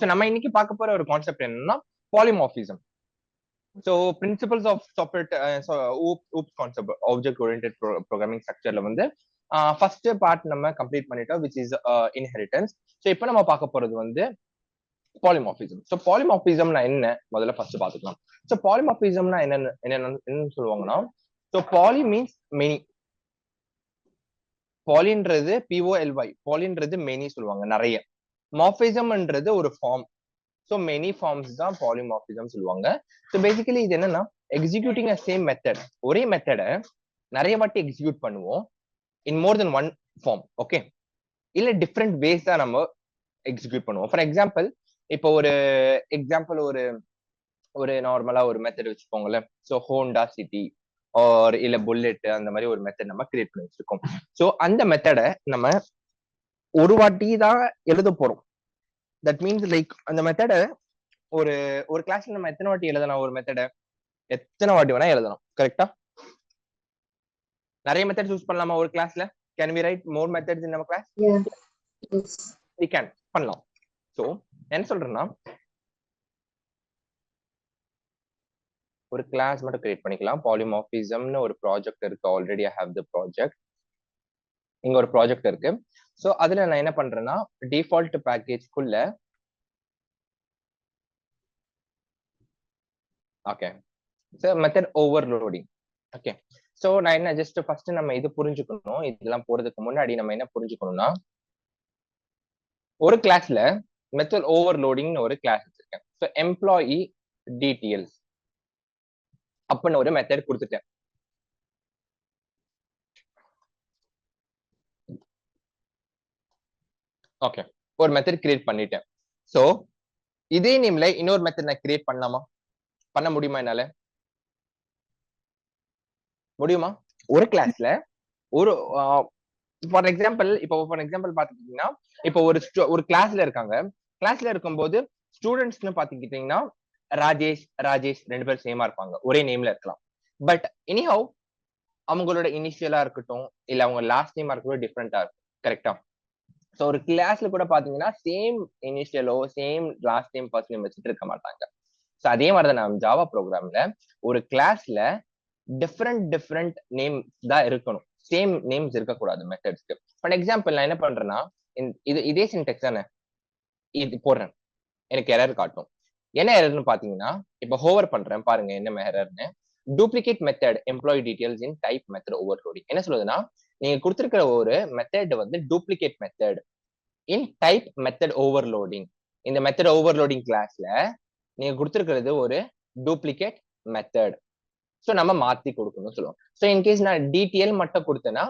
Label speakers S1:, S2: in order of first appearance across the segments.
S1: So நம்ம இன்னைக்கு பார்க்க போற ஒரு கான்செப்ட் என்னன்னா polymorphism. So principles of OOPs concept object oriented programming ஸ்ட்ரக்சர்ல வந்து ஃபர்ஸ்ட் பார்ட் நம்ம கம்ப்ளீட் பண்ணிட்டோம், விச் இஸ் இன்ஹெரிட்டன்ஸ். ஸோ இப்போ நம்ம பார்க்க போறது வந்து பாலிமார்பிசம். ஸோ பாலிமார்பிசம்னா என்ன முதல்ல ஃபர்ஸ்ட் பார்த்துக்கலாம். ஸோ பாலிமார்பிசம்னா என்னன்னு சொல்லுவாங்கன்னா, ஸோ பாலி மீன்ஸ் மெனி. பாலின்றது POLY, பாலின்றது மெனி சொல்லுவாங்க, நிறைய. மார்பிசம்ன்றது ஒரு ஃபார்ம். ஸோ மெனி ஃபார்ம்ஸ் தான் பாலிமார்பிசம் சொல்லுவாங்க. ஸோ பேசிக்கலி இது என்னன்னா எக்ஸிக்யூட்டிங் அ சேம் மெத்தட், ஒரே மெத்தடை நிறைய வாட்டி எக்ஸிக்யூட் பண்ணுவோம் இன் more than one form. Okay, இல்ல டிஃப்ரெண்ட் வேஸ் தான் நம்ம எக்ஸிக்யூட் பண்ணுவோம். ஃபார் எக்ஸாம்பிள், இப்போ ஒரு ஒரு நார்மலா ஒரு மெத்தட் வச்சுக்கோங்களேன். ஸோ ஹோண்டா சிட்டி ஆர் இல்ல புல்லெட், அந்த மாதிரி ஒரு மெத்தட் நம்ம கிரியேட் பண்ணி வச்சிருக்கோம். ஸோ அந்த மெத்தடை நம்ம ஒரு வாட்டி தான் எழுத போறோம். தட் மீன்ஸ் லைக் அந்த மெத்தடை ஒரு ஒரு கிளாஸ்ல நம்ம எத்தனை வாட்டி எழுதலாம், ஒரு மெத்தடை எத்தனை வாட்டி வேணா எழுதலாம். கரெக்டா? நிறைய மெத்தட் யூஸ் பண்ணலாமா ஒரு கிளாஸ்ல? Can we write more methods in நம்ம கிளாஸ்? வி கேன் பண்ணலாம். ஸோ என்ன சொல்றேன்னா, ஒரு கிளாஸ் மட்டும் கிரியேட் பண்ணிக்கலாம். பாலிமார்பிசம்னு ஒரு ப்ராஜெக்ட் இருக்கு, already I have the project. இங்க ஒரு ப்ராஜெக்ட் இருக்கு. ஸோ அதுல நான் என்ன பண்றேன்னா, டிஃபால்ட் பேக்கேஜ்க்குள்ள okay, so method overloading. Okay, so நான் என்ன ஜஸ்ட் ஃபர்ஸ்ட் நம்ம இது புரிஞ்சுக்கணும். இதெல்லாம் போறதுக்கு முன்னாடி நம்ம என்ன புரிஞ்சுக்கணும்னா, ஒரு கிளாஸ்ல மெத்தட் ஓவர்லோடிங்னு ஒரு கிளாஸ் வச்சிருக்கேன். ஸோ எம்ப்ளாயி டீட்டெயில்ஸ் அப்படின்னு ஒரு மெத்தட் கொடுத்துட்டேன். ஓகே, ஒரு மெத்தட் கிரியேட் பண்ணிட்டேன். ஸோ இதே நேம்ல இன்னொரு மெத்தட் நான் கிரியேட் பண்ணலாமா? பண்ண முடியுமா என்னால? முடியுமா? ஒரு கிளாஸ்ல ஒரு ஃபார் எக்ஸாம்பிள் பாத்துக்கிட்டீங்கன்னா, இப்போ ஒரு கிளாஸ்ல இருக்காங்க. கிளாஸ்ல இருக்கும்போது ஸ்டூடெண்ட்ஸ்னு பாத்துக்கிட்டீங்கன்னா ராஜேஷ் ரெண்டு பேரும் சேமா இருப்பாங்க, ஒரே நேம்ல இருக்கலாம். பட் எனிஹவ் அவங்களோட இனிஷியலா இருக்கட்டும் இல்ல அவங்க லாஸ்ட் நேமா இருக்கட்டும் டிஃப்ரெண்டா இருக்கும். கரெக்டா? ஸோ ஒரு கிளாஸ்ல கூட பாத்தீங்கன்னா சேம் இனிஷியலோ same last name first name வச்சுட்டு இருக்க மாட்டாங்க. ஸோ அதே மாதிரிதான் நம்ம ஜாவா ப்ரோக்ராம்ல ஒரு கிளாஸ்ல டிஃப்ரெண்ட் நேம் தான் இருக்கணும், சேம் நேம்ஸ் இருக்கக்கூடாது மெத்தட்ஸ்க்கு. ஃபார் எக்ஸாம்பிள் நான் என்ன பண்றேன்னா, இதே சின்டெக்ஸ் தானே இது போடுறேன், எனக்கு எரர் காட்டும். என்ன எரர்னு பாத்தீங்கன்னா, இப்போ ஹோவர் பண்றேன் பாருங்க என்ன எரர்னு. Duplicate method employee details in type method overloading. என்ன சொல்லுதுன்னா, நீங்க கொடுத்திருக்கிற ஒரு மெத்தட் வந்து duplicate method in type method overloading. இந்த மெத்தட் ஓவர்லோடிங் கிளாஸ்ல நீங்க கொடுத்திருக்கிறது ஒரு டூப்ளிகேட் மெத்தட். ஸோ நம்ம மாத்தி கொடுக்கணும்னு சொல்லுவோம். ஸோ இன்கேஸ் நான் டிடிஎல் மட்டும் கொடுத்தேன்னா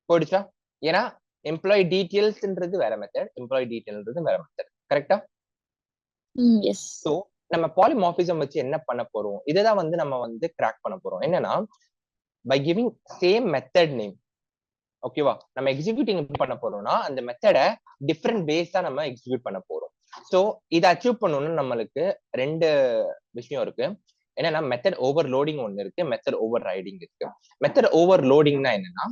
S1: போயிடுச்சா? ஏன்னா எம்ப்ளாயி டீடைல்ஸ்ன்றது வேற மெத்தட், எம்ப்ளாயி டீடைல்ன்றது வேற மெத்தட். கரெக்டா? ஸோ நம்ம பாலிமார்பிசம் வச்சு என்ன பண்ண போறோம், இதுதான் வந்து நம்ம வந்து கிராக் பண்ண போறோம். என்னன்னா, by giving same method name. ஓகேவா? நம்ம எக்ஸிக்யூட்டிங் பண்ண போறோம்னா அந்த மெத்தடை டிஃப்ரெண்ட் வேஸ் தான் நம்ம எக்ஸிக்யூட் பண்ண போறோம். ஸோ இதை அச்சீவ் பண்ணணும்னு நம்மளுக்கு ரெண்டு விஷயம் இருக்கு. என்னன்னா, மெத்தட் ஓவர்லோடிங் ஒன்னு இருக்கு, மெத்தட் ஓவர் ரைடிங் இருக்கு. மெத்தட் ஓவர்லோடிங்னா என்னன்னா,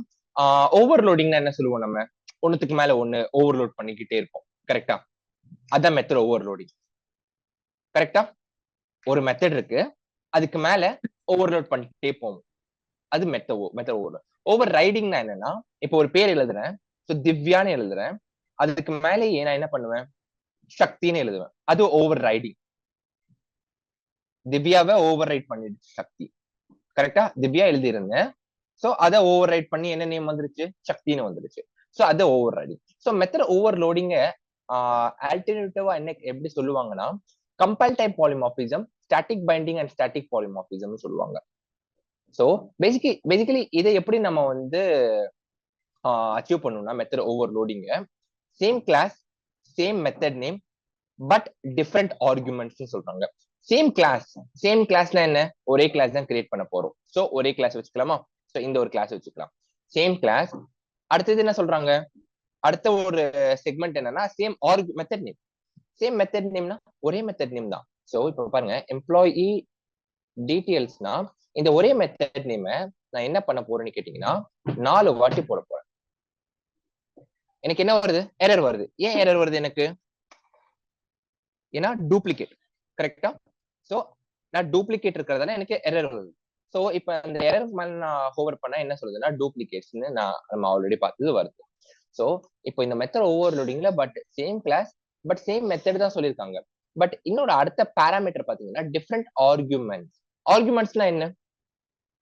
S1: ஓவர்லோடிங்னா என்ன சொல்லுவோம், நம்ம ஒண்ணுத்துக்கு மேல ஒண்ணு ஓவர்லோட் பண்ணிக்கிட்டே இருப்போம். கரெக்டா? அதான் மெத்தட் ஓவர்லோடிங். கரெக்டா? ஒரு மெத்தட் இருக்கு, அதுக்கு மேல ஓவர்லோட் பண்ணிக்கிட்டே போவோம், அது மெத்தட் ஓவர் ரைடிங்னா என்னன்னா, இப்போ ஒரு பேர் எழுதுறேன், ஸோ திவ்யான்னு எழுதுறேன், அதுக்கு மேலேயே நான் என்ன பண்ணுவேன், சக்தின்னு எழுதுவேன், அது ஓவர் ரைடிங். திவ்யாவை ஓவர் ரைட் பண்ணிடுச்சு சக்தி. கரெக்டா? திவ்யா எழுதிருந்தேன், சோ அதை ஓவர் ரைட் பண்ணி என்ன நேம் வந்துருச்சு, சக்தின்னு வந்துருச்சு. சோ அதை ஓவர் ரைடிங். சோ மெத்தட் ஓவர்லோடிங்க ஆல்டர்னேட்டிவா என்ன எப்படி சொல்லுவாங்கன்னா, compile type polymorphism, static binding and static polymorphism சொல்லுவாங்க. சோ பேசிக்கலி இதை எப்படி நம்ம வந்து அச்சீவ் பண்ணணும்னா, மெத்தட் ஓவர்லோடிங்க same class same method name but different arguments சொல்றாங்க. சேம் கிளாஸ்ல என்ன, ஒரே கிளாஸ் தான் கிரியேட் பண்ண போறோம். சோ ஒரே கிளாஸ் வச்சுக்கலாமா? சோ இந்த ஒரு கிளாஸ் வச்சுக்கலாம், சேம் கிளாஸ். அடுத்தது என்ன சொல்றாங்க, அடுத்த ஒரு செக்மெண்ட் என்னன்னா, மெத்தட் நேம். சேம் மெத்தட் நேம்னா ஒரே மெத்தட் நேம் தான். சோ இப்போ பாருங்க, எம்ப்ளாயி டீடைல்ஸ்னா இந்த ஒரே மெத்தட் நேம் நான் என்ன பண்ண போறேன்னு கேட்டீங்கன்னா, 4 வாட்டி போட போறேன். எனக்கு என்ன வருது, எரர் வருது. ஏன் எரர் வருது எனக்கு? ஏன்னா டூப்ளிகேட். கரெக்டா? சோ நான் டூப்ளிகேட் இருக்கிறதால எனக்கு எரர் வருது. சோ இப்ப அந்த எரர் மேல நான் ஹோவர் பண்ணா என்ன சொல்லுதுன்னா டூப்ளிகேட்ஸ்னு நம்ம ஆல்ரெடி பார்த்தது வருது. சோ இப்போ இந்த மெத்தட் ஓவர்லோடிங்ல but same class but same method தான் சொல்லியிருக்காங்க. பட் இன்னொரு அடுத்த பாராமீட்டர் பாத்தீங்கன்னா டிஃப்ரெண்ட் ஆர்குமெண்ட்ஸ். ஆர்குமெண்ட்ஸ்னா என்ன?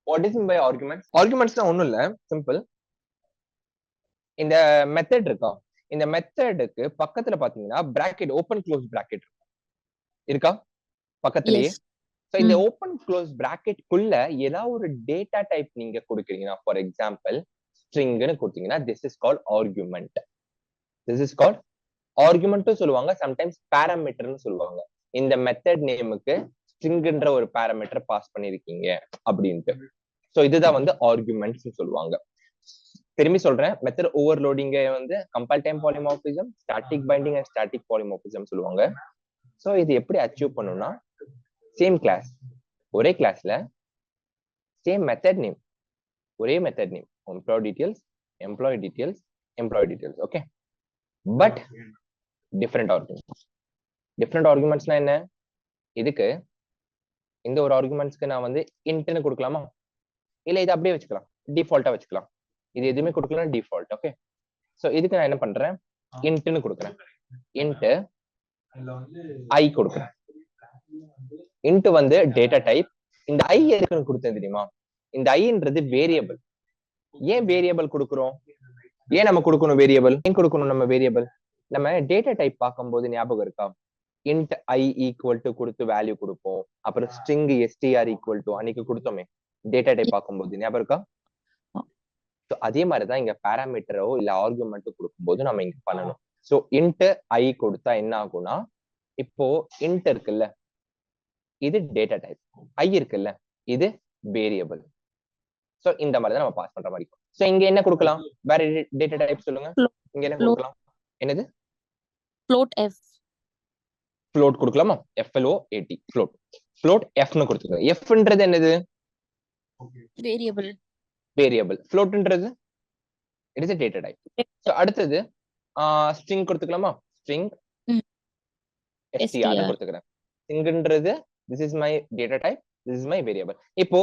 S1: What is by arguments? ஆர்குமெண்ட்ஸ்னா ஒண்ணும் இல்ல, சிம்பிள். இந்த மெத்தட் இருக்கா, இந்த மெத்தடுக்கு பக்கத்துல பாத்தீங்கன்னா பிராக்கெட், ஓபன் க்ளோஸ் பிராக்கெட் இருக்கா பக்கத்திலேயே?
S2: Yes.
S1: சோ இந்த ஓபன் க்ளோஸ் பிராக்கெட் குள்ள ஏதாவது ஒரு டேட்டா டைப் நீங்க கொடுக்குறீங்கன்னா, ஃபார் எக்ஸாம்பிள் ஸ்ட்ரிங்னு கொடுத்தீங்கன்னா this is called argument. This is called ஆர்குமெண்ட்டும் சொல்லுவாங்க, சம்டைம்ஸ் பாராமீட்டர்னு சொல்லுவாங்க. இந்த மெத்தட் நேமுக்கு ஸ்ட்ரிங்ன்ற ஒரு பாராமீட்டர் பாஸ் பண்ணிருக்கீங்க அப்படின்ட்டு. சோ இதுதான் வந்து ஆர்குமெண்ட்ஸ் சொல்லுவாங்க. திரும்பி சொல்றேன், மெத்தட் ஓவர்லோடிங் வந்து compile time polymorphism, static binding and static polymorphism சொல்லுவாங்க. சோ இது எப்படி அச்சீவ் பண்ணனும்னா, சேம் கிளாஸ், ஒரே கிளாஸ்ல சேம் மெத்தட் நேம், ஒரே method name, employee details, employee details, employee details. Okay, but different arguments. Different ஆர்குமெண்ட்ஸ்னா என்ன? இதுக்கு இந்த ஒரு ஆர்குமெண்ட்ஸ்க்கு நான் வந்து இன்ட்னு கொடுக்கலாமா, இல்ல இதை அப்படியே வச்சுக்கலாம், டிஃபால்ட்டா வச்சுக்கலாம். இது எதுவுமே கொடுக்கலாம், டிஃபால்ட். ஓகே, சோ இதுக்கு நான் என்ன பண்றேன், இன்ட்னு கொடுக்குறேன். இன்ட் ஐ கொடுக்குறேன். இன்ட் வந்து டேட்டா டைப். இந்த ஐ எதுக்குன்னு கொடுத்தேன் தெரியுமா? இந்த ஐன்றது வேரியபிள். ஏன் வேரியபிள் கொடுக்குறோம்? ஏன் நம்ம கொடுக்கணும் வேரியபிள்? ஏன் கொடுக்கணும் நம்ம வேரியபிள்? நம்ம டேட்டா டைப் பார்க்கும்போது ஞாபகம் இருக்கா, இன்ட் ஐ ஈக்குவல் டு கொடுத்து வேல்யூ கொடுப்போம். அப்புறம் ஸ்ட்ரிங் எஸ்டிஆர் ஈக்குவல் டு அன்னைக்கு கொடுத்தோமே டேட்டா டைப் பார்க்கும்போது, ஞாபகம் இருக்கா? அதே மாதிரிதான் இங்க பாராமீட்டரோ இல்ல ஆர்குமெண்ட்டோ கொடுக்கும்போது நம்ம இங்க பண்ணணும். சோ இன்ட் ஐ கொடுத்தா என்ன ஆகும்னா, இப்போ இன்ட் இருக்குல்ல, இது டேட்டா டைப். ஐ இருக்குல்ல, இது வேரியபிள். சோ இந்த மாதிரி தான் நம்ம பாஸ் பண்ற மாதிரி. சோ இங்க என்ன கொடுக்கலாம், வேற டேட்டா டைப் சொல்லுங்க. இங்க என்ன கொடுக்கலாம்? என்னது?
S2: float f.
S1: float கொடுக்கலாமா? float, float. float f னு கொடுத்துருங்க. fன்றது என்னது?
S2: Variable.
S1: வேரியபிள். floatன்றது it is a data type. So அடுத்தது string கொடுத்துக்கலாமா? string str னு கொடுத்துக்கிறேன். stringன்றது this is my data type, this is my variable. இப்போ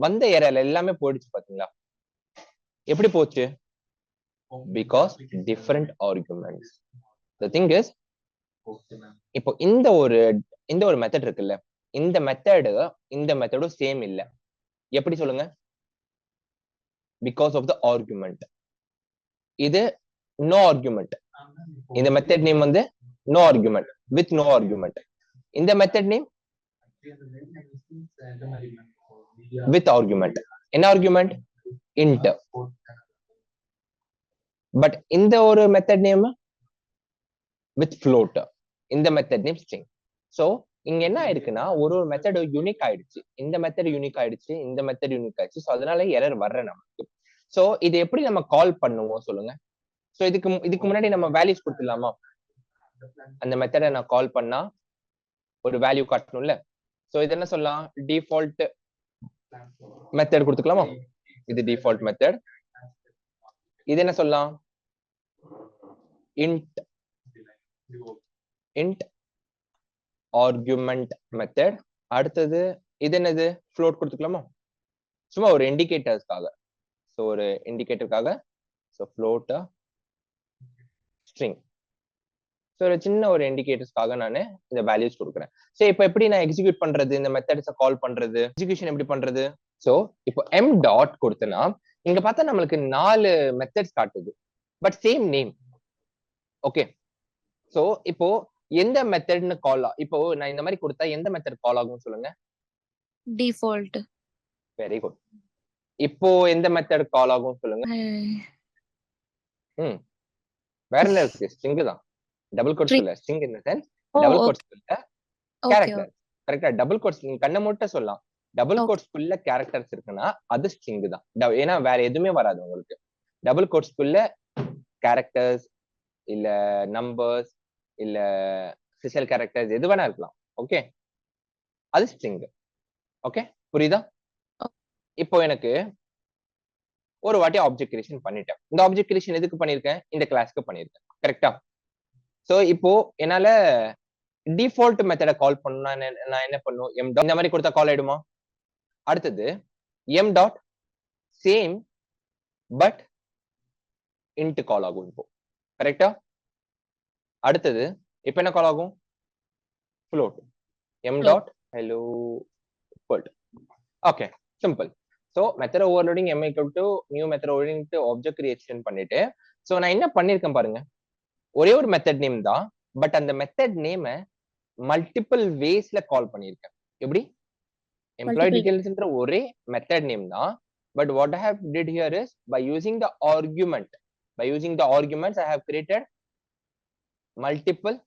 S1: வந்த எரர் எல்லாமே போயிடுச்சு பாத்தீங்களா? எப்படி போச்சு? Because different arguments. The thing is, இப்போ இந்த ஒரு மெத்தட் இருக்குல்ல, இந்த மெத்தடும் சேம் இல்ல. எப்படி சொல்லுங்க? Because of the argument. இது no argument. இந்த மெத்தட் நேம் வந்து no argument, with no argument. இந்த மெத்தட் நேம் with argument. என்ன argument? int. பட் இந்த ஒரு மெத்தட் நேம் with float. இந்த மெத்தட் நேம் string. சோ இங்க என்ன ஆயிருக்குன்னா, ஒரு மெத்தட் யூனிக் ஆயிடுச்சு. இந்த மெத்தட் யூனிக் ஆயிடுச்சு, இந்த மெத்தட் யூனிக் ஆயிடுச்சு. சோ அதனால எரர் வர்ற நமக்கு. சோ இது எப்படி நம்ம கால் பண்ணுவோம் சொல்லுங்க? சோ இதுக்கு முன்னாடி நம்ம வேல்யூஸ் கொடுத்துடலாமா? அந்த மெத்தடை நான் கால் பண்ணா ஒரு வேல்யூ காட்டணும்ல. சோ இது என்ன சொல்லலாம்? டிஃபால்ட் மெத்தட் கொடுத்துக்கலாமா? இது டிஃபால்ட் மெத்தட். இது என்ன சொல்லலாம்? Int argument method. அடுத்தது இது என்னது? ஃப்ளோட் கொடுத்துக்கலாமா? சும்மா ஒரு இண்டிகேட்டர்ஸ்க்காக. சோ ஒரு இண்டிகேட்டருக்காக சோ ஃப்ளோட் ஸ்ட்ரிங். சோ ஒரு சின்ன ஒரு இண்டிகேட்டர்ஸ்க்காக நான் இந்த வேல்யூஸ் கொடுக்குறேன். சோ இப்போ எப்படி நான் எக்ஸிக்யூட் பண்றது, இந்த மெத்தட்ஸை கால் பண்றது, எக்ஸிகியூஷன் எப்படி பண்றது? சோ இப்போ m டாட் கொடுத்தனா இங்க பார்த்தா நம்மளுக்கு 4 மெத்தட்ஸ் காட்டுது, but same name. Okay, so இப்போ எந்த மெத்தட்னு கால், இப்போ நான் இந்த மாதிரி கொடுத்தா எந்த மெத்தட் கால் ஆகும் சொல்லுங்க?
S2: Default.
S1: Very good. இப்போ எந்த மெத்தட் கால் ஆகும் சொல்லுங்க? வேற என்ன இருக்கு? ஸ்ட்ரிங் தான். டபுள் கோட்ஸ் இல்ல, string in the sense double quotes இல்ல, கேரக்டர். கரெக்ட்டா? டபுள் கோட்ஸ் நீங்க கண்ண மூட்ட சொல்லலாம். டபுள் கோட்ஸ்க்குள்ள கேரக்டர்ஸ் இருக்குன்னா அது ஸ்ட்ரிங் தான். ஏன்னா வேற எதுவுமே வராது உங்களுக்கு. டபுள் கோட்ஸ்க்குள்ள கேரக்டர்ஸ் இல்ல நம்பர்ஸ் இல்ல ஸ்பெஷல் கேரக்டர்ஸ் எது வேணா இருக்கலாம். ஓகே, அது ஸ்ட்ரிங். ஓகே, புரியுதா? இப்போ எனக்கு ஒரு வாட்டி ஆப்ஜெக்ட் கிரியேஷன் பண்ணிட்டேன். இந்த ஆப்ஜெக்ட் கிரியேஷன் எதுக்கு பண்ணிருக்கேன்? இந்த கிளாஸ்க்கு பண்ணிருக்கேன். கரெக்ட்டா? சோ இப்போ என்னால டிஃபால்ட் மெத்தட கால் பண்ணா நான் என்ன பண்ணும் எம் டாட் இந்த மாதிரி கொடுத்தா கால் ஆயிடுமா? அடுத்தது M dot same but int call ஆகும் இப்போ. கரெக்டா? அடுத்தது இப்ப என்ன கால் ஆகும்? float m dot hello world. Okay, simple. So method overloading m equal to new method overloading to object creation பண்ணிட்டு so நான் என்ன பண்ணிருக்கேன் பாருங்க, ஒரே ஒரு மெத்தட் நேம் தான், பட் அந்த மெத்தட் நேம மல்டிபிள் வேஸ்ல கால் பண்ணிருக்கேன். எப்படி? எம்ப்ளாயி டீடைல்ஸ்ன்ற ஒரே மெத்தட் நேம் தான், but what I have did here is by using the argument, by using the arguments I have created multiple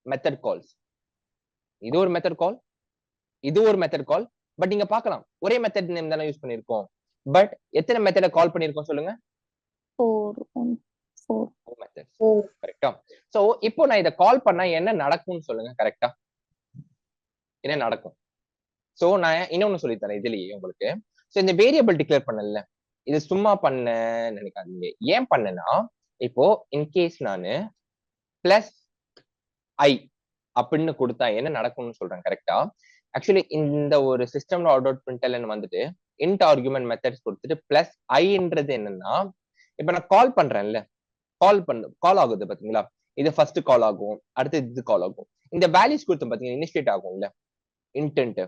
S1: method calls. இது ஒரு மெத்தட் கால், இது ஒரு மெத்தட் கால், பட் நீங்க பார்க்கலாம் ஒரே மெத்தட் நேம் தானே யூஸ் பண்ணிருக்கோம், பட் எத்தனை மெத்தட கால் பண்ணிருக்கோம் சொல்லுங்க? 4 மெத்தட்ஸ். கரெக்ட்டா? சோ இப்போ நான் இத கால் பண்ணா என்ன நடக்கும்னு சொல்லுங்க. கரெக்ட்டா? என்ன நடக்கும்? சோ நான் இன்னொன்னு சொல்லி தரேன் இதுலயே உங்களுக்கு. சோ இந்த வேரியபிள் டிக்ளேர் பண்ணல, இது சும்மா பண்ண நினைக்காதீங்க. ஏன் பண்ணனா, இப்போ இன் கேஸ் நானு +i அப்படின்னு கொடுத்தா என்ன நடக்கும்னு சொல்றேன். கரெக்டா? ஆக்சுவலி இந்த ஒரு சிஸ்டம் அவுட் பிரிண்டலன் வந்துட்டு இன்ட் ஆர்குமெண்ட் மெத்தட்ஸ் கொடுத்துட்டு +i என்னன்னா, இப்ப நான் கால் பண்றேன்ல, கால் ஆகுது பாத்தீங்களா, இது ஃபர்ஸ்ட் கால் ஆகும், அடுத்து இது கால் ஆகும். இந்த வேல்யூஸ் கொடுத்து பாத்தீங்கன்னா இனிஷியேட் ஆகும்ல இன்டென்ட்.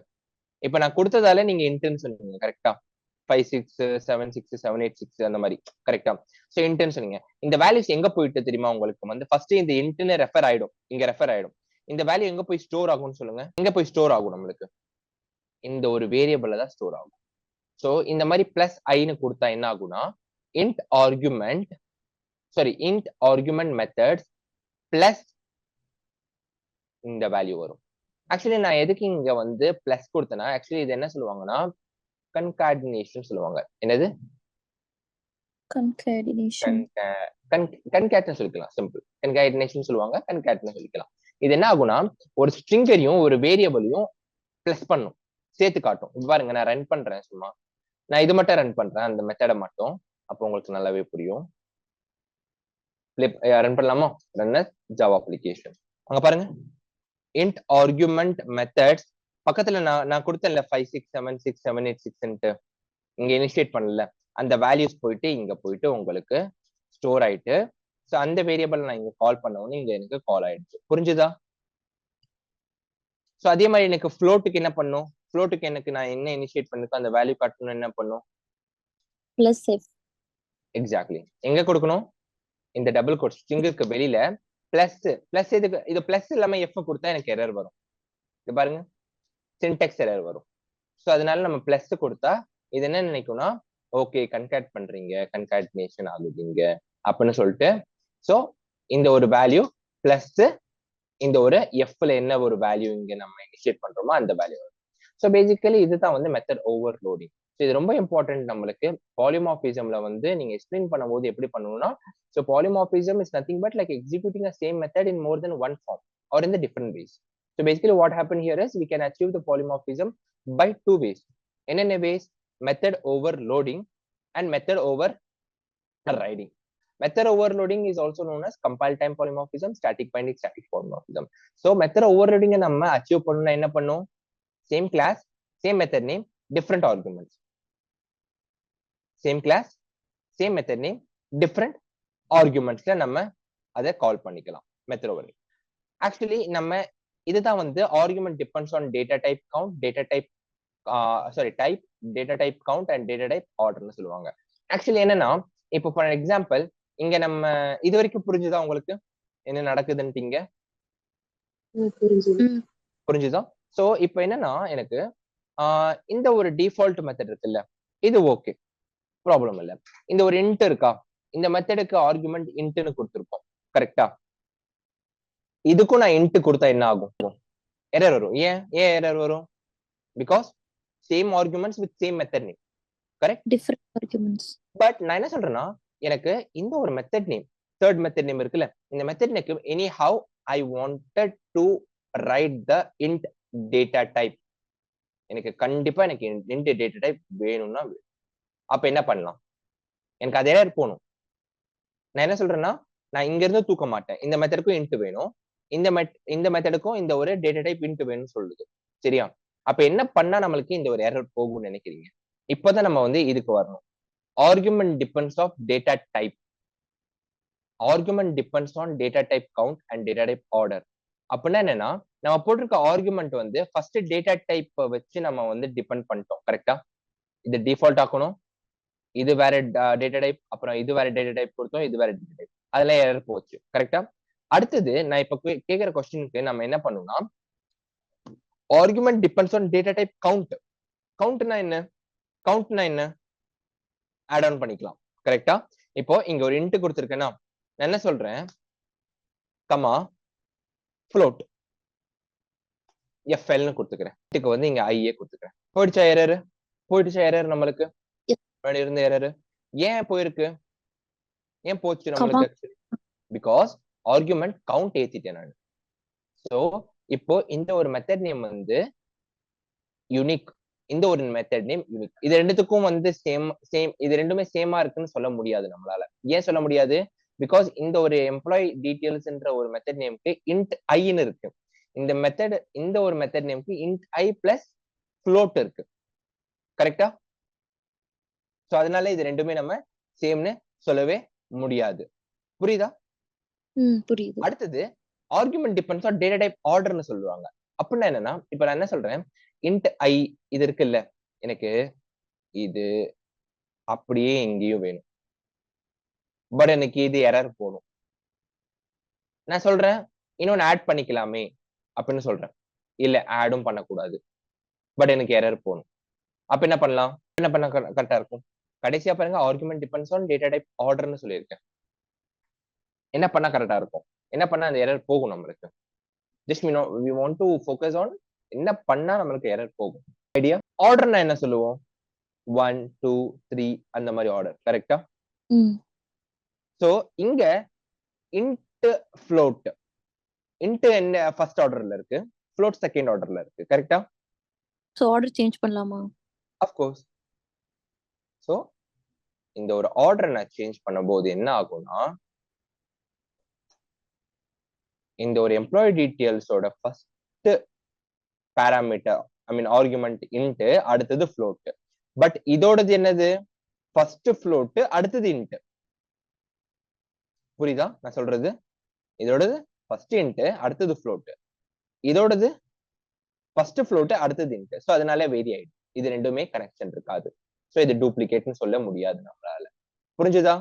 S1: இப்ப நான் கொடுத்ததால நீங்க இன்டென்ட் சொன்னீங்க. கரெக்டா? 5 6 7 6 7 8 6 அந்த மாதிரி. கரெக்டா? சோ இன்டென்ட் சொன்னீங்க. இந்த வேல்யூஸ் எங்க போயிட்டு தெரியுமா உங்களுக்கு வந்து ஃபர்ஸ்ட் இந்த இன்ட்னு ரெஃபர் ஆயிடும், இங்க ரெஃபர் ஆயிடும். இந்த வேல்யூ எங்க போய் ஸ்டோர் ஆகும்னு சொல்லுங்க. எங்க போய் ஸ்டோர் ஆகும் நம்மளுக்கு? இந்த ஒரு வேரியபிள்ல தான் ஸ்டோர் ஆகும். சோ இந்த மாதிரி +i கொடுத்தா என்ன ஆகும்னா, int argument methods plus இந்த வேல்யூ வரும். ஆக்சுவலி நான் எதுக்கு இங்க வந்து பிளஸ் கொடுத்தேன்னா, ஆக்சுவலி இது என்ன சொல்லுவாங்கன்னா கன்காடினேஷன் சொல்லுவாங்க. என்னது?
S2: கன்காடினேஷன்
S1: சொல்லிக்கலாம். சிம்பிள் கன்காடினேஷன் சொல்லுவாங்க, கன்காடினேஷன் சொல்லிக்கலாம். இது என்ன ஆகும்னா, ஒரு ஸ்ட்ரிங்கரையும் ஒரு வேரியபிளையும் பிளஸ் பண்ணும், சேர்த்து காட்டும். இது பாருங்க, நான் ரன் பண்றேன், சும்மா நான் இது மட்டும் ரன் பண்றேன், அந்த மெத்தட மட்டும். அப்போ உங்களுக்கு நல்லாவே புரியும். ரன் பண்ணலாமா? Run Java application. அங்க பாருங்க, int argument methods பக்கத்துல நான் கொடுத்தேன்ல 5 6 7 6 7 8 6 இங்க இனிஷியேட் பண்ணல, அந்த வேல்யூஸ் போயிட்டு இங்க போயிட்டு உங்களுக்கு ஸ்டோர் ஆயிட்டு, சோ அந்த வேரியபிள் நான் இங்க கால் பண்ணவுடனே இங்க எனக்கு கால் ஆயிடுச்சு. புரிஞ்சுதா? சோ அதே மாதிரி எனக்கு ஃப்ளோட்டுக்கு என்ன பண்ணும், ஃப்ளோட்டுக்கு எனக்கு நான் என்ன இனிஷியேட் பண்ணிருக்கேன் அந்த வேல்யூ காட்டணும், என்ன பண்ணும்?
S2: +f.
S1: எக்ஸாக்ட்லி. எங்க கொடுக்கணும்? இந்த டபுள் கோட் ஸ்ட்ரிங்குக்கு வெளியில பிளஸ் இது பிளஸ் இல்லாம எஃப் கொடுத்தா எனக்கு எரர் வரும். இது பாருங்க, சின்டெக்ஸ் எரர் வரும். சோ அதனால நம்ம பிளஸ் கொடுத்தா இது என்ன நினைக்கும்னா, ஓகே கன்காட் பண்றீங்க, கன்காடினேஷன் ஆகுதுங்க அப்படின்னு சொல்லிட்டு, சோ இந்த ஒரு வேல்யூ பிளஸ் இந்த ஒரு எஃப்ல என்ன ஒரு வேல்யூ இங்க நம்ம இனிஷியேட் பண்றோமோ அந்த வேல்யூ வரும். சோ பேசிக்கலி இதுதான் வந்து மெத்தட் ஓவர்லோடிங். ஸோ இது ரொம்ப இம்பார்ட்டன்ட் நம்மளுக்கு. பாலிமார்பிசம்ல வந்து நீங்க எக்ஸ்பிளைன் பண்ணும்போது எப்படி பண்ணணும்னா, so polymorphism is nothing but like executing a same method in more than one form or in the different ways. So basically what happen here is we can achieve the polymorphism by 2 ways. என்னென்ன ways? Method overloading and method overriding. Method overloading is also known as compile time polymorphism, static binding, static polymorphism. So method overloading நம்ம achieve பண்ணனும்னா என்ன பண்ணும்? Same class, same method name, different arguments. Same class, same method name, different argumentsல நம்ம அதை கால் பண்ணிக்கலாம். Method overloading. Actually நம்ம இதுதான் வந்து argument depends on data type count, data type type, data type count and data type orderன்னு சொல்லுவாங்க. Actually என்னன்னா, இப்போ for example இங்க நம்ம இது வரைக்கும் புரிஞ்சுதா உங்களுக்கு என்ன நடக்குதுன்னுட்டீங்க? புரிஞ்சுதா? சோ இப்போ என்னன்னா, எனக்கு இந்த ஒரு டிஃபால்ட் மெத்தட் இருக்குல்ல, இது ஓகே, ப்ராப்ளம் இல்ல. இந்த ஒரு இன்ட் இருக்கா, இந்த மெத்தடுக்கு ஆர்குமெண்ட் இன்ட்னு கொடுத்துருக்கோம். கரெக்டா? இதுக்கும் நான் இன்ட் கொடுத்தா என்ன ஆகும்? எரர் வரும். ஏன் எரர் வரும்? Because same arguments with same method name. Correct?
S2: Different arguments.
S1: But நான் என்ன சொல்றேன்னா, எனக்கு இந்த ஒரு method name, third method name இருக்குல்ல, இந்த method name anyhow I wanted to write the int data type. எனக்கு கண்டிப்பா எனக்கு இன்ட் டேட்டா டைப் வேணும்னா, அப்ப என்ன பண்ணலாம்? எனக்கு அதே போகணும். நான் என்ன சொல்றேன்னா, நான் இங்க இருந்து தூக்க மாட்டேன், இந்த மெத்தடுக்கும் இன்ட் வேணும், இந்த மெத்தடுக்கும் இந்த ஒரு டேட்டா டைப் இன்ட் வேணும்னு சொல்லுது. சரியா? அப்ப என்ன பண்ணா நம்மளுக்கு இந்த ஒரு எரர் போகும்னு நினைக்கிறீங்க? இப்பதான் நம்ம வந்து இதுக்கு வரணும். Argument depends of data type. Argument depends on data type count and data type order. அப்படின்னா என்னன்னா, நம்ம போட்டிருக்க ஆர்குமெண்ட் வந்து ஃபர்ஸ்ட் டேட்டா டைப் வச்சு நம்ம வந்து டிபெண்ட் பண்ணிட்டோம். கரெக்டா? இது டிஃபால்ட் ஆக்கணும். இது வேற டேட்டா டைப், அப்புறம் இது வேற டேட்டா டைப் கொடுத்தோம், இது வேற டேட்டா டைப். அதெல்லாம் எரர் போச்சு. கரெக்டா? அடுத்தது நான் இப்ப கேக்குற கொஸ்டினுக்கு நம்ம என்ன பண்ணணும்னா, argument depends on data type count. கவுண்ட்னா என்ன? கவுண்ட்னா என்ன? ஆட் ஆன் பண்ணிக்கலாம். கரெக்டா? இப்போ இங்க ஒரு இன்ட் கொடுத்திருக்கேன்னா, நான் என்ன சொல்றேன்? கமா float FL னு கொடுத்துக்கிறேன். இதுக்கு வந்து இங்க ஐஏ கொடுத்துக்கிறேன். போயிடுச்சா எரர்? போயிடுச்சா எரர் நம்மளுக்கு?
S2: Yes.
S1: முன்னாடி இருந்த எரர் ஏன் போயிருக்கு? ஏன் போச்சு
S2: Comma.
S1: நம்மளுக்கு ஆக்சுவலி? பிகாஸ் ஆர்குமெண்ட் கவுண்ட் ஏத்திட்டேன் நான். சோ இப்போ இந்த ஒரு மெத்தட் நேம் வந்து யூனிக். இந்த ஒரு மெத்தட் நேம் யூனிக். இது ரெண்டுத்துக்கும் வந்து சேம் இது ரெண்டுமே சேமா இருக்குன்னு சொல்ல முடியாது நம்மளால. ஏன் சொல்ல முடியாது? பிகாஸ் இந்த ஒரு எம்ப்ளாயி டீடைல்ஸ்ன்ற ஒரு மெத்தட் நேம்க்கு இன்ட் ஐன்னு இருக்கு. இந்த ஒரு மெத்தட் நேம்க்கு இன்ட் ஐ பிளஸ் ஃப்ளோட் இருக்கு. கரெக்டா? சோ அதனால இது ரெண்டுமே நம்ம சேம்னு சொல்லவே முடியாது. புரியுதா?
S2: புரியுது.
S1: அடுத்தது argument depends on data type ஆர்டர்னு சொல்லுவாங்க. அப்படின்னா என்னன்னா, இப்ப நான் என்ன சொல்றேன்? இன்ட் ஐ இது இருக்குல்ல, எனக்கு இது அப்படியே எங்கேயும் வேணும். பட் எனக்கு இது எரர் போடும். நான் சொல்றேன், இன்னொன்னு ஆட் பண்ணிக்கலாமே அப்படின்னு சொல்றேன். இல்ல ஆடும் பண்ணக்கூடாது. பட் எனக்கு எரர் போடும். அப்ப என்ன பண்ணலாம்? என்ன பண்ண கரெக்டா இருக்கும்? கடைசியா பாருங்க, argument depends on data type ஆர்டர்னு சொல்லியிருக்கேன். என்ன பண்ணா கரெக்டா இருக்கும்? என்ன பண்ணா அந்த எரர் போகும் நம்மளுக்கு? Just we want to focus on என்ன பண்ணா நம்மளுக்கு எரர் போகும். ஐடியா? ஆர்டர்னா என்ன சொல்லுவோம்? 1 2 3 அந்த மாதிரி ஆர்டர். கரெக்டா? சோ இங்க இன்ட் ஃப்ளோட். இன்ட் என்ன ஃபர்ஸ்ட் ஆர்டர்ல இருக்கு, ஃப்ளோட் செகண்ட் ஆர்டர்ல இருக்கு. கரெக்டா?
S2: சோ ஆர்டர் சேஞ்ச் பண்ணலாமா?
S1: Of course. சோ இந்த ஒரு ஆர்டர் நான் சேஞ்ச் பண்ணும்போது என்ன ஆகும்னா, இந்த ஒரு எம்ப்ளாயி டீடைல்ஸோட ஃபர்ஸ்ட் பாராமீட்டர் ஆர்குமெண்ட் இன்ட், அடுத்தது ஃப்ளோட். பட் இதோடது என்னது? ஃபர்ஸ்ட் ஃப்ளோட், அடுத்தது இன்ட். புரியுதா நான் சொல்றது? இதோடது ஃபர்ஸ்ட் இன்ட், அடுத்தது ஃப்ளோட். இதோடது ஃபர்ஸ்ட் ஃப்ளோட், அடுத்தது இன்ட். சோ அதனால வேரி ஆயிடும். இது ரெண்டுமே கனெக்ஷன் இருக்காது. சோ இது டூப்ளிகேட்னு சொல்ல முடியாது நம்மளால. புரிஞ்சுதா?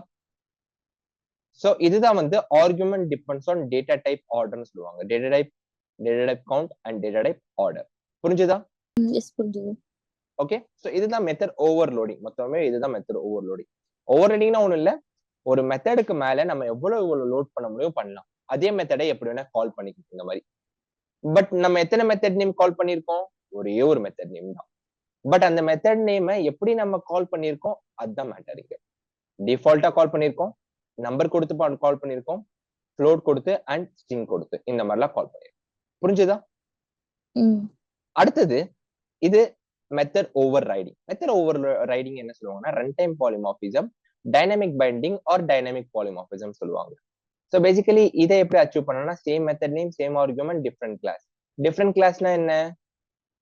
S1: சோ இதுதான் வந்து argument depends on data type ஆர்டர்னு சொல்லுவாங்க. Data type count and data type order. புரிஞ்சுதா?
S2: எஸ் புரிஞ்சுது.
S1: ஓகே. சோ இதுதான் மெத்தட் ஓவர்லோடிங். மொத்தமே இதுதான் மெத்தட் ஓவர்லோடிங். ஓவர்லோடிங்னா ஒண்ணும் இல்ல, ஒரு மெத்தடுக்கு மேல நம்ம எவ்வளவு லோட் பண்ண முடியும் பண்ணலாம். அதே மெத்தடை எப்படி வேணா கால் பண்ணிக்கலாம் இந்த மாதிரி. பட் நம்ம எத்தனை மெத்தட் நேம் கால் பண்ணிருக்கோம்? ஒரே ஒரு மெத்தட் நேம் தான். பட் அந்த மெத்தட் நேம் எப்படி நம்ம கால் பண்ணிருக்கோம் அதுதான் மேட்டர் இங்க. டிஃபால்ட்டா கால் பண்ணிருக்கோம், நம்பர் கொடுத்து கால் பண்ணிருக்கோம், ஃப்ளோட் கொடுத்து அண்ட் ஸ்ட்ரிங் கொடுத்து இந்த மாதிரிலாம் கால் பண்ணிருக்கோம். புரிஞ்சுதா? அடுத்தது இது method overriding. Method overriding என்ன சொல்லுவாங்கன்னா, run time polymorphism, dynamic binding or dynamic polymorphism சொல்லுவாங்க. சோ பேசிக்கலி இதை எப்படி அச்சீவ் பண்ணணும்னா, same method name, same argument, different class. Different கிளாஸ்னா என்ன?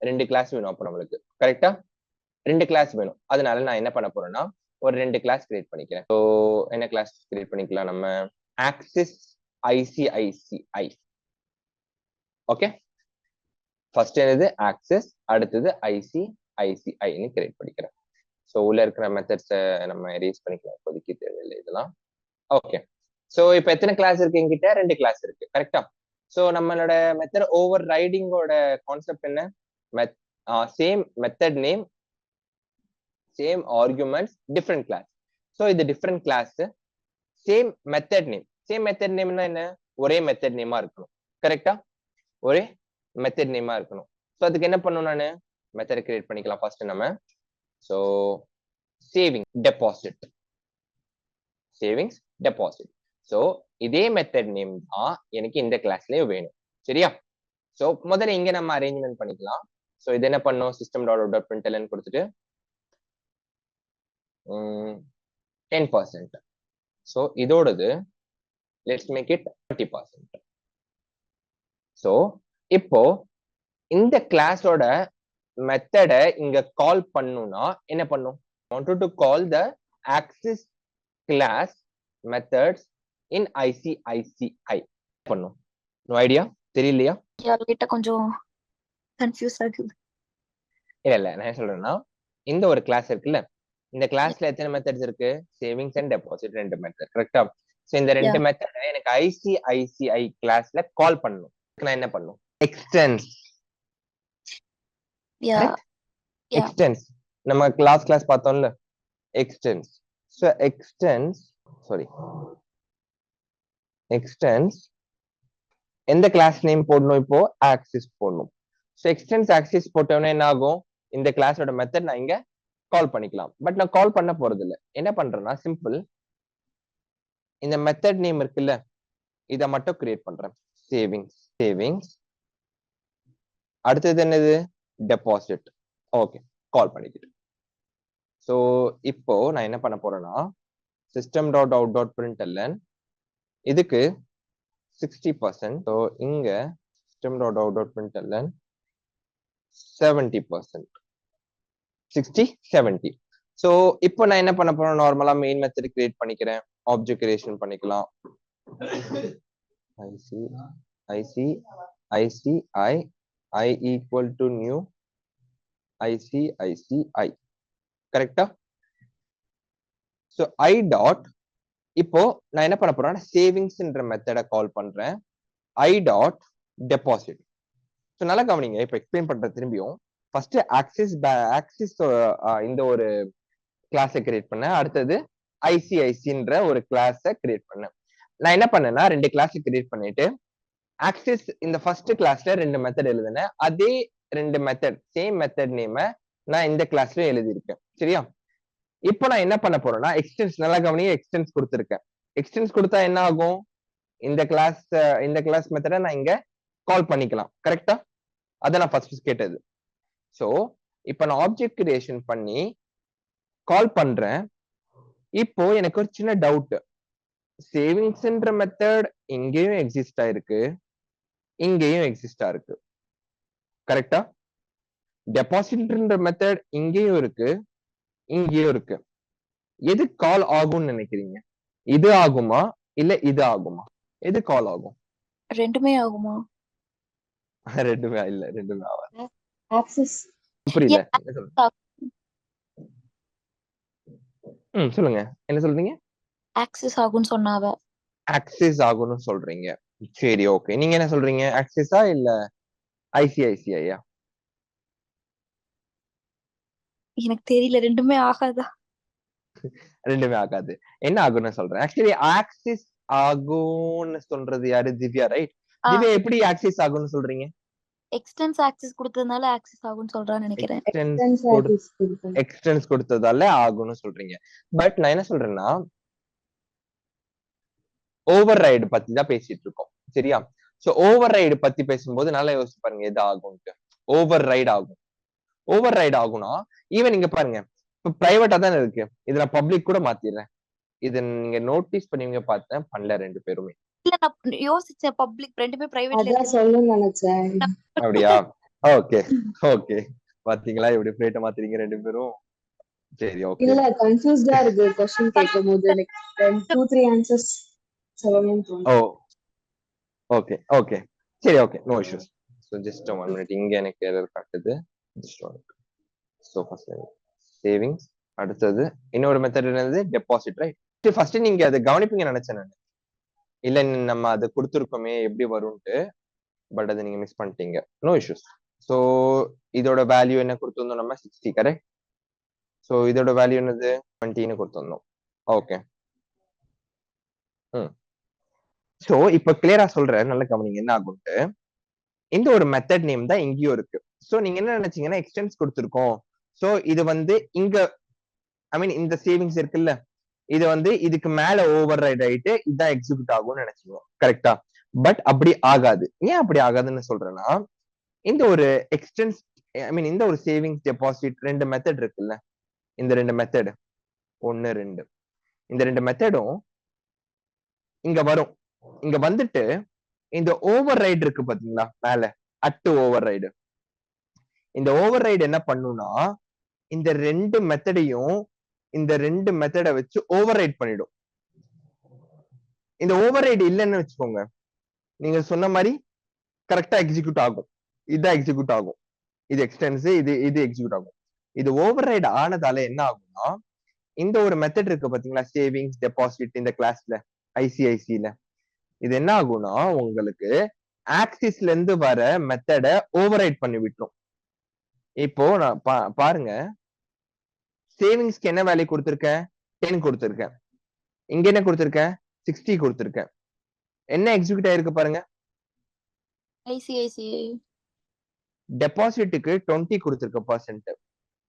S1: 2 கிளாஸ் வேணும் அப்ப நம்மளுக்கு. கரெக்டா? 2 கிளாஸ் வேணும். அதனால நான் என்ன பண்ண போறேன்னா, ஒரு 2 கிளாஸ் கிரியேட் பண்ணிக்கிறேன். சோ என்ன கிளாஸ் கிரியேட் பண்ணிக்கலாம் நம்ம? Axis ICICI. ஓகே. ஃபர்ஸ்ட் என்னது? ஆக்சிஸ், அடுத்தது ICICI கிரியேட் பண்ணிக்கிறேன். சோ உள்ள இருக்கிற மெத்தட்ஸை நம்ம எரேஸ் பண்ணிக்கலாம். இப்போதைக்கு தேவையில்லை இதெல்லாம். ஓகே. சோ இப்போ எத்தனை கிளாஸ் இருக்கு என்கிட்ட? 2 கிளாஸ் இருக்கு. கரெக்டா? சோ நம்மளோட மெத்தட் ஓவர் ரைடிங்கோட கான்செப்ட் என்ன? Same method name, same arguments, different class. So இது different class, same method name. Same method நேம்னா என்ன? ஒரே மெத்தட் நேமா இருக்கணும். கரெக்டா? ஒரே மெத்தட் நேமா இருக்கணும். சோ அதுக்கு என்ன பண்ணணும்? நானு மெத்தட் கிரியேட் பண்ணிக்கலாம் ஃபர்ஸ்ட் நம்ம. So saving deposit, savings deposit. So இதே மெத்தட் நேம் தான் எனக்கு இந்த கிளாஸ்லயும் வேணும். சரியா? சோ முதல்ல இங்க நம்ம அரேஞ்ச்மெண்ட் பண்ணிக்கலாம். சோ இது என்ன பண்ணும்? system.out.println கொடுத்துட்டு 10%. சோ இதோடது லெட்ஸ் மேக் இட் 30%. சோ இப்போ இந்த கிளாஸோட மெத்தட இங்க கால் பண்ணுனா என்ன பண்ணும்? wanted to call the access class methods in ICICI பண்ணும். No idea? தெரியலையா?
S2: லைட்டா கொஞ்சம் கன்ஃபியூஸ் ஆகுது.
S1: இல்ல நான் என்ன சொல்றேன்னா, இந்த ஒரு கிளாஸ் இருக்குல்ல, இந்த கிளாஸ்ல எத்தனை மெத்தட்ஸ் இருக்கு? Savings and deposit 2 method. கரெக்ட்டா? சோ இந்த 2 மெத்தட எனக்கு ICICI கிளாஸ்ல கால் பண்ணனும். நான் என்ன பண்ணனும்? எக்ஸ்டென்ஸ். எக்ஸ்டென்ஸ். நம்ம கிளாஸ் பார்த்தோம்ல, எக்ஸ்டென்ஸ். சோ எக்ஸ்டென்ஸ் எந்த கிளாஸ் நேம் போடணும்? இப்போ ஆக்சிஸ் போடணும். சோ எக்ஸ்டென்ஸ் ஆக்சிஸ் போட்டோம்னா என்ன ஆகும்? இந்த கிளாஸோட மெத்தட் நான் இங்க கால் பண்ணிக்கலாம். பட் நான் கால் பண்ண போறது இல்ல. என்ன பண்றேன்னா சிம்பிள், இந்த மெத்தட் நேம் இருக்குல்ல, இத மட்டும் கிரியேட் பண்றேன். சேவிங்ஸ் அடுத்தது என்னது? டெபாசிட். ஓகே, கால் பண்ணிக்கிட்டு. சோ இப்போ நான் என்ன பண்ண போறேன்னா, system.out.println இதுக்கு 60%. சோ இங்க system.out.println 70%. 60 70. சோ இப்போ நான் என்ன பண்ண போறேன்? நார்மலா மெயின் மெத்தட் கிரியேட் பண்ணிக்கிறேன். ஆப்ஜெக்ட் கிரியேஷன் பண்ணிக்கலாம். I equal to new ICICI. கரெக்டா? சோ I டாட் இப்போ நான் என்ன பண்ண போறேன்னா சேவிங்ஸ்ன்ற மெத்தட கால் பண்றேன். I dot deposit. சோ நல்லா கவனிங்க, இப்போ எக்ஸ்பிளைன் பண்றேன் திரும்பியும். ஃபர்ஸ்ட் ஆக்சிஸ் இந்த ஒரு கிளாஸை கிரியேட் பண்ணேன். அடுத்தது ஐசிஐசின்ற ஒரு கிளாஸை கிரியேட் பண்ணேன். நான் என்ன பண்ணேன்னா 2 கிளாஸ் கிரியேட் பண்ணிட்டு ஆக்சிஸ் இந்த ஃபர்ஸ்ட் கிளாஸ்ல 2 மெத்தட் எழுதினேன். அதே 2 மெத்தட் சேம் மெத்தட் நேம நான் இந்த கிளாஸ்ல எழுதியிருக்கேன். சரியா? இப்போ நான் என்ன பண்ண போறேன்னா எக்ஸ்டென்ஸ், நல்லா கவனிங்க, எக்ஸ்டென்ஸ் கொடுத்திருக்கேன். எக்ஸ்டென்ஸ் கொடுத்தா என்ன ஆகும்? இந்த கிளாஸ் மெத்தட நான் இங்க கால் பண்ணிக்கலாம். கரெக்டா? அத நான் ஃபர்ஸ்ட் கேட்டது. சோ இப்போ நான் ஆப்ஜெக்ட் கிரியேஷன் பண்ணி கால் பண்றேன். இப்போ எனக்கு ஒரு சின்ன டவுட். சேவிங்ஸ்ன்ற மெத்தட் இங்கேயும் எக்ஸிஸ்ட் ஆயிருக்கு, இங்கேயும் எக்ஸிஸ்ட் ஆயிருக்கு. கரெக்டா? டெபாசிட்ன்ற மெத்தட் இங்கேயும் இருக்கு, இங்கேயும் இருக்கு. எது கால் ஆகும்னு நினைக்கிறீங்க? இது ஆகுமா இல்ல இது ஆகுமா? எது கால் ஆகும்?
S2: ரெண்டுமே ஆகுமா?
S1: ரெண்டுமே இல்ல, ரெண்டுமே ஆகாது.
S2: ஆக்சஸ்
S1: புரியல, என்ன சொல்றீங்க? சொல்லுங்க, என்ன சொல்றீங்க?
S2: ஆக்சஸ் ஆகும்னு சொன்னாவ.
S1: ஆக்சஸ் ஆகும்னு சொல்றீங்க. சரி, ஓகே. நீங்க என்ன சொல்றீங்க? ஆக்சஸா இல்ல ஐசிஐசிஐயா?
S2: எனக்கு தெரியல, ரெண்டுமே ஆகாதா?
S1: ரெண்டுமே ஆகாது. என்ன ஆகும்னு சொல்றேன். ஆக்சுவலி ஆக்சிஸ் ஆகும்னு சொல்றது யாரு? திவ்யா, ரைட்? திவ்யா, எப்படி ஆக்சிஸ் ஆகும்னு சொல்றீங்க?
S2: எக்ஸ்டென்ஸ் ஆக்சஸ் கொடுத்ததுனால ஆக்சஸ் ஆகும்னு சொல்றான்னு நினைக்கிறேன்.
S1: எக்ஸ்டென்ஸ் கொடுத்ததால ஆகும்னு சொல்றீங்க. பட் நான் என்ன சொல்றேன்னா ஓவர் ரைடு பத்தி தான் பேசிட்டு இருக்கோம். சரியா? சோ ஓவர் ரைடு பத்தி பேசும்போது நல்லா யோசிச்சு பாருங்க, எது ஆகும்ட்டு. ஓவர் ரைடு ஆகும். ஓவர் ரைடு ஆகும்னா ஈவன் இங்க பாருங்க, இப்ப பிரைவேட்டா தானே இருக்கு, இத நான் பப்ளிக் கூட மாத்திடுறேன். இத நீங்க நோட்டீஸ் பண்ணுவீங்க, பார்த்தேன் பண்ணல 2 பேருமே.
S2: இல்ல, நான் யோசிச்சேன் பப்ளிக் ரெண்டுமே பிரைவேட்ல
S3: அதான் சொல்லணும்னு நினைச்சேன்.
S1: அப்படியா? Okay okay. பாத்தீங்களா எப்படி பிளேட்ட மாத்துறீங்க 2 பேரும்? சரி, ஓகே.
S3: இல்ல, கன்ஃபியூஸ்டா இருக்கு क्वेश्चन கேக்கும்போது. எனக்கு 2-3 ஆன்சர்ஸ் சொல்லணும்னு தோணுது.
S1: Oh, okay okay. சரி, okay, no issues. So just 1 minute, இங்க எனக்கு எரர் காட்டுது. சோ ஃபர்ஸ்ட் சேவிங்ஸ், அடுத்தது இன்னொரு மெத்தட் என்னது? Deposit, right? ஃபர்ஸ்ட் நீங்க அதை கவனிப்பீங்கன்னு நினைச்சேன் நான். இல்ல நம்ம அதை கொடுத்துருக்கோமே எப்படி வரும்ட்டு, பட் அதை நீங்க மிஸ் பண்ணிட்டீங்க. No issues. சோ இதோட வேல்யூ என்ன கொடுத்திருந்தோம் நம்ம? 60, கரெக்ட்? சோ இதோட வேல்யூ என்னது? 20ன்னு கொடுத்திருந்தோம். ஓகே. சோ இப்ப கிளியரா சொல்றேன், நல்ல கவனிங்க என்ன ஆகும்ட்டு. இந்த ஒரு மெத்தட் நேம் தான் இங்கேயும் இருக்கு. சோ நீங்க என்ன நினைச்சீங்கன்னா எக்ஸ்டென்ஸ் கொடுத்திருக்கோம், சோ இது இங்க ஐ மீன் இந்த சேவிங்ஸ் இருக்குல்ல, இது இதுக்கு மேல ஓவர் ரைட் ஆயிட்டு இதான் எக்ஸிக்யூட் ஆகும்னு நினைச்சீங்க. கரெக்டா? பட் அப்படி ஆகாது. ஏன் அப்படி ஆகாதுன்னு சொல்றேன்னா, இந்த ஒரு எக்ஸ்டென்ஸ் ஐ மீன் இந்த ஒரு சேவிங்ஸ் டெபாசிட் 2 மெத்தட் இருக்குல்ல, இந்த 2 மெத்தட் 1 2 இந்த 2 மெத்தடும் இங்க வரும். இங்க வந்துட்டு இந்த ஓவர் ரைடு இருக்கு பாத்தீங்களா மேல அட் ஓவர் ரைடு. இந்த ஓவர் ரைடு என்ன பண்ணும்னா இந்த ரெண்டு மெத்தடையும் இந்த ரெண்டு மெத்தடை வச்சு ஓவர் ரைட் பண்ணிடும். இந்த ஓவர் ரைடு இல்லைன்னு வச்சுக்கோங்க, நீங்க சொன்ன மாதிரி கரெக்டா எக்ஸிக்யூட் ஆகும். இதுதான் எக்ஸிக்யூட் ஆகும். இது எக்ஸ்டென்ஸ், இது எக்ஸிக்யூட் ஆகும். இது ஓவர் ரைடு ஆனதால என்ன ஆகும்னா இந்த ஒரு மெத்தட் இருக்கு பாத்தீங்களா, சேவிங்ஸ் டெபாசிட் இந்த கிளாஸ்ல ஐசிஐசில, இது என்ன ஆகும்னா உங்களுக்கு ஆக்சிஸ்ல இருந்து வர மெத்தட ஓவர் ரைட் பண்ணி விட்டுரும். இப்போ நான் பாருங்க, சேவிங்ஸ்க்கு என்ன வேல்யூ கொடுத்திருக்கேன், 10 கொடுத்திருக்கேன். இங்க என்ன கொடுத்திருக்கேன், 60 கொடுத்திருக்கேன். என்ன எக்ஸிக்யூட் ஆயிருக்கு பாருங்க,
S2: ஐசிஐசிஐ.
S1: டெபாசிட்டுக்கு 20 கொடுத்திருக்க பர்சன்ட்,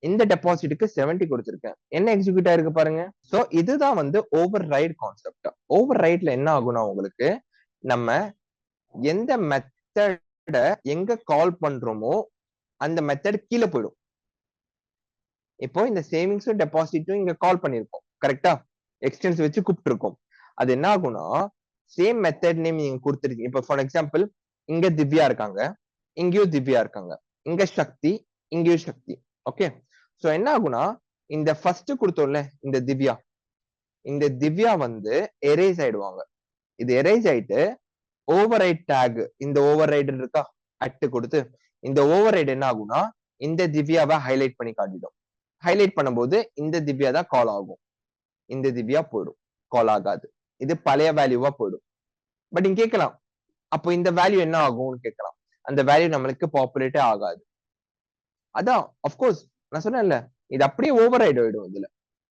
S1: இந்த டெபாசிட்டுக்கு 70 கொடுத்திருக்கேன். என்ன எக்ஸிக்யூட் ஆயிருக்கு பாருங்க. சோ இதுதான் வந்து ஓவர் ரைட் கான்செப்ட். ஓவர் ரைட்ல என்ன ஆகும்னா உங்களுக்கு நம்ம எந்த மெத்தட எங்க கால் பண்றோமோ அந்த மெத்தட் கீழே போயிடும். இப்போ இந்த சேவிங்ஸும் டெபாசிட்டும் இங்க கால் பண்ணிருக்கோம் கரெக்டா, எக்ஸ்டென்ஸ் வச்சு கூப்பிட்டு இருக்கோம். அது என்ன ஆகும்னா சேம் மெத்தட் நேம் நீங்க கொடுத்துருக்கீங்க. இப்போ ஃபார் எக்ஸாம்பிள் இங்க திவ்யா இருக்காங்க, இங்கேயும் திவ்யா இருக்காங்க, இங்க சக்தி, இங்கேயும் சக்தி. ஓகே, சோ என்ன ஆகும்னா இந்த ஃபர்ஸ்ட் கொடுத்தோம்ல இந்த திவ்யா வந்து எரேஸ் ஆயிடுவாங்க. இது எரேஸ் ஆயிட்டு ஓவர் ரைட் டேக், இந்த ஓவர் ரைடு இருக்கா அட்டு கொடுத்து, இந்த ஓவர் ரைடு என்ன ஆகும்னா இந்த திவ்யாவை ஹைலைட் பண்ணி காட்டிடும். ஹைலைட் பண்ணும்போது இந்த திவ்யா தான் கால் ஆகும், இந்த திவ்யா போயிடும், கால் ஆகாது. இது பழைய வேல்யூவா போயிடும். பட் நீங்க கேட்கலாம், அப்போ இந்த வேல்யூ என்ன ஆகும்னு கேட்கலாம். அந்த வேல்யூ நம்மளுக்கு பாப்புலேட்டே ஆகாது. அதான் அப்கோர்ஸ் நான் சொன்னேன்ல, இது அப்படியே ஓவர் ரைட் ஆயிடும்.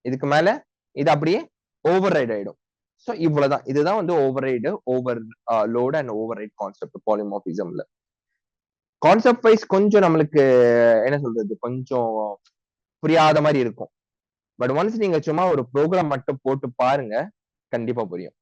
S1: இதுக்கு மேல இது அப்படியே ஓவர் ரைட் ஆயிடும். சோ இவ்வளவுதான், இதுதான் வந்து override, overload and override concept பாலிமார்பிசம்ல. கான்செப்ட் வைஸ் கொஞ்சம் நம்மளுக்கு என்ன சொல்றது, கொஞ்சம் புரியாத மாதிரி இருக்கும். பட் ஒன்ஸ் நீங்க சும்மா ஒரு ப்ரோக்ராம் மட்டும் போட்டு பாருங்க, கண்டிப்பா புரியும்.